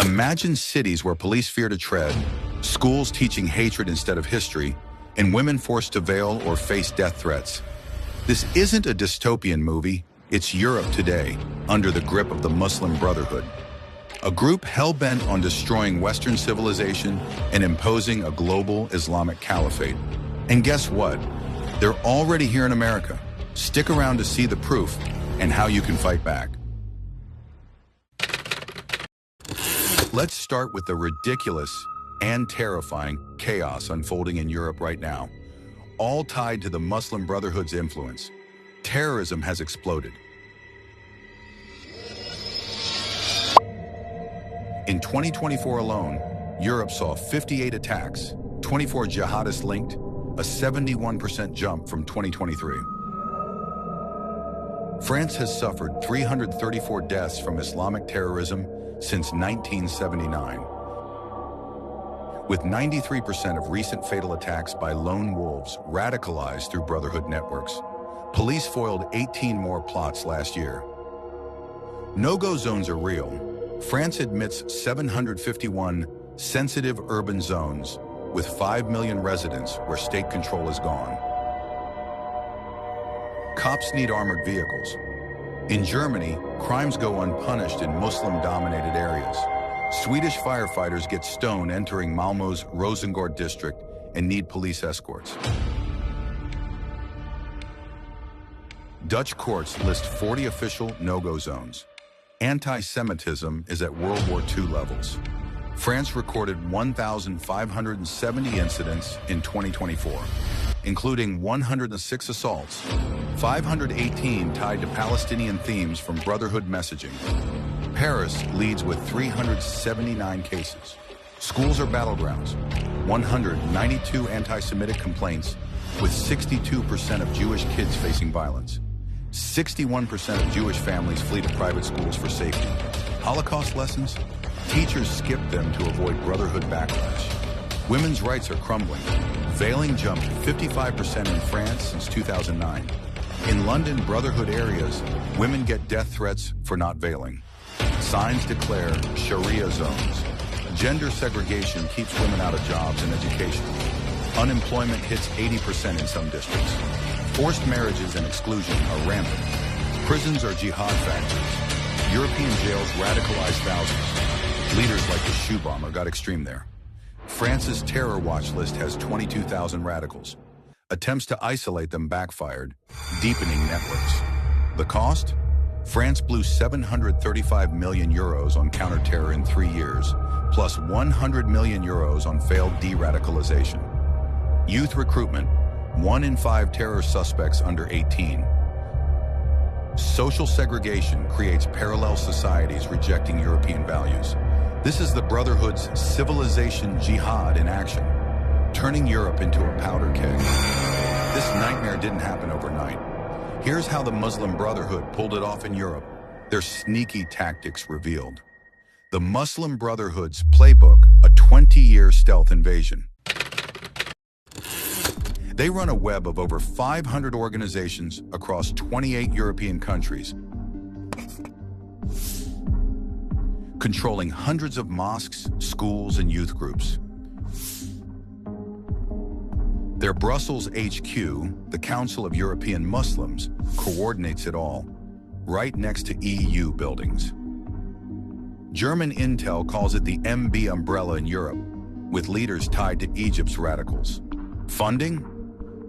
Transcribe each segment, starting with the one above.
Imagine cities where police fear to tread, schools teaching hatred instead of history, and women forced to veil or face death threats. This isn't a dystopian movie, it's Europe today, under the grip of the Muslim Brotherhood. A group hell-bent on destroying Western civilization and imposing a global Islamic caliphate. And guess what? They're already here in America. Stick around to see the proof and how you can fight back. Let's start with the ridiculous and terrifying chaos unfolding in Europe right now, all tied to the Muslim Brotherhood's influence. Terrorism has exploded. In 2024 alone, Europe saw 58 attacks, 24 jihadists linked, a 71% jump from 2023. France has suffered 334 deaths from Islamic terrorism since 1979. With 93% of recent fatal attacks by lone wolves radicalized through Brotherhood networks, police foiled 18 more plots last year. No-go zones are real. France admits 751 sensitive urban zones with 5 million residents where state control is gone. Cops need armored vehicles. In Germany, crimes go unpunished in Muslim-dominated areas. Swedish firefighters get stoned entering Malmö's Rosengård district and need police escorts. Dutch courts list 40 official no-go zones. Anti-Semitism is at World War II levels. France recorded 1,570 incidents in 2024, including 106 assaults, 518 tied to Palestinian themes from Brotherhood messaging. Paris leads with 379 cases. Schools are battlegrounds. 192 anti-Semitic complaints, with 62% of Jewish kids facing violence. 61% of Jewish families flee to private schools for safety. Holocaust lessons? Teachers skip them to avoid Brotherhood backlash. Women's rights are crumbling. Veiling jumped 55% in France since 2009. In London Brotherhood areas, women get death threats for not veiling. Signs declare Sharia zones. Gender segregation keeps women out of jobs and education. Unemployment hits 80% in some districts. Forced marriages and exclusion are rampant. Prisons are jihad factories. European jails radicalize thousands. Leaders like the shoe bomber got extreme there. France's terror watch list has 22,000 radicals. Attempts to isolate them backfired, deepening networks. The cost? France blew 735 million euros on counterterror in 3 years, plus 100 million euros on failed de-radicalization. Youth recruitment, 1 in 5 terror suspects under 18. Social segregation creates parallel societies rejecting European values. This is the Brotherhood's civilization jihad in action, turning Europe into a powder keg. This nightmare didn't happen overnight. Here's how the Muslim Brotherhood pulled it off in Europe. Their sneaky tactics revealed. The Muslim Brotherhood's playbook, a 20-year stealth invasion. They run a web of over 500 organizations across 28 European countries, controlling hundreds of mosques, schools, and youth groups. Their Brussels HQ, the Council of European Muslims, coordinates it all, right next to EU buildings. German intel calls it the MB umbrella in Europe, with leaders tied to Egypt's radicals. Funding?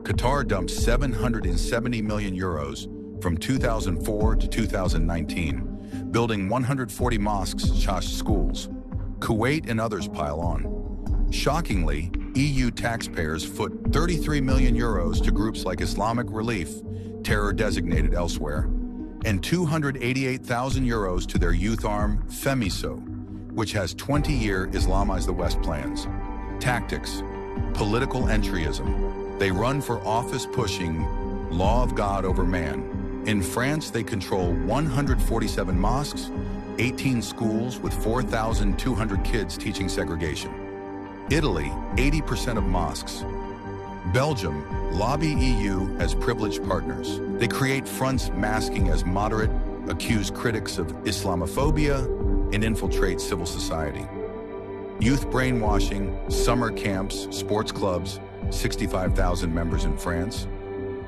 Qatar dumped 770 million euros from 2004 to 2019, building 140 mosques/schools. Kuwait and others pile on. Shockingly, EU taxpayers foot 33 million euros to groups like Islamic Relief, terror designated elsewhere, and 288,000 euros to their youth arm, FEMISO, which has 20-year Islamize the West plans. Tactics, political entryism. They run for office pushing law of God over man. In France, they control 147 mosques, 18 schools with 4,200 kids teaching segregation. Italy, 80% of mosques. Belgium, lobby EU as privileged partners. They create fronts masking as moderate, accuse critics of Islamophobia, and infiltrate civil society. Youth brainwashing, summer camps, sports clubs, 65,000 members in France.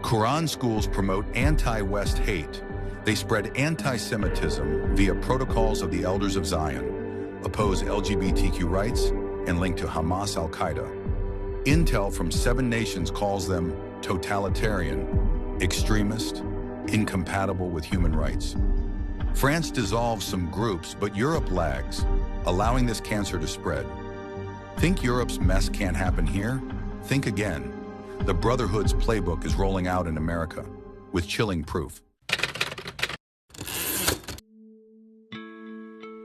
Quran schools promote anti-West hate. They spread anti-Semitism via protocols of the Elders of Zion, oppose LGBTQ rights, and link to Hamas al-Qaeda. Intel from 7 nations calls them totalitarian, extremist, incompatible with human rights. France dissolves some groups, but Europe lags, allowing this cancer to spread. Think Europe's mess can't happen here? Think again. The Brotherhood's playbook is rolling out in America, with chilling proof.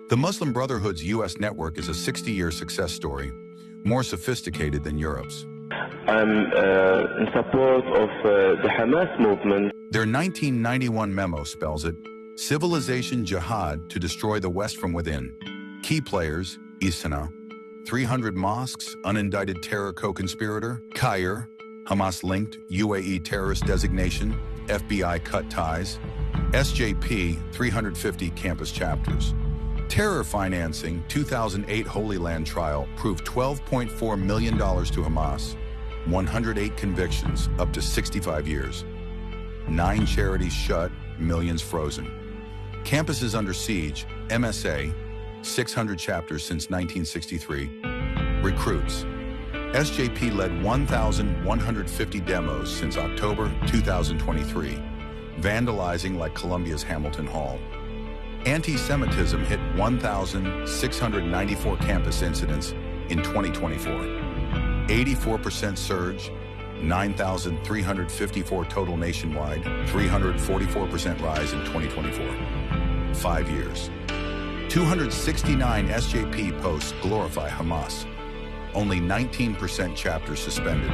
The Muslim Brotherhood's U.S. network is a 60-year success story, more sophisticated than Europe's. I'm in support of the Hamas movement. Their 1991 memo spells it, civilization jihad to destroy the West from within. Key players, Isana, 300 mosques, unindicted terror co-conspirator, Caire, Hamas-linked UAE terrorist designation, FBI cut ties, SJP, 350 campus chapters. Terror financing, 2008 Holy Land trial proved $12.4 million to Hamas, 108 convictions, up to 65 years. 9 charities shut, millions frozen. Campuses under siege, MSA, 600 chapters since 1963. Recruits. SJP led 1,150 demos since October 2023, vandalizing like Columbia's Hamilton Hall. Anti-Semitism hit 1,694 campus incidents in 2024. 84% surge, 9,354 total nationwide, 344% rise in 2024. 5 years. 269 SJP posts glorify Hamas. Only 19% chapters suspended.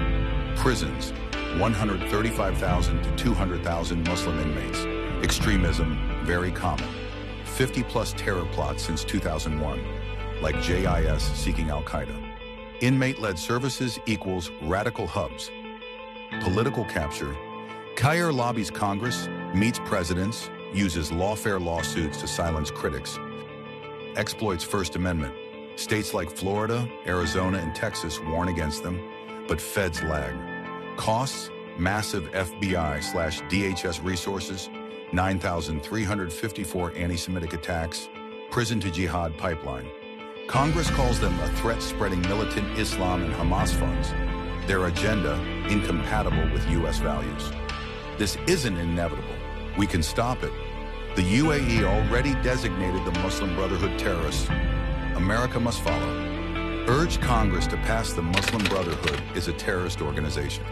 Prisons, 135,000 to 200,000 Muslim inmates. Extremism, very common. 50-plus terror plots since 2001, like JIS seeking al-Qaeda. Inmate-led services equals radical hubs. Political capture. Caire lobbies Congress, meets presidents, uses lawfare lawsuits to silence critics. Exploits First Amendment. States like Florida, Arizona, and Texas warn against them, but feds lag. Costs, massive FBI/DHS resources, 9,354 anti-Semitic attacks, prison to jihad pipeline. Congress calls them a threat spreading militant Islam and Hamas funds. Their agenda, incompatible with U.S. values. This isn't inevitable. We can stop it. The UAE already designated the Muslim Brotherhood terrorists. America must follow. Urge Congress to pass the Muslim Brotherhood is a terrorist organization.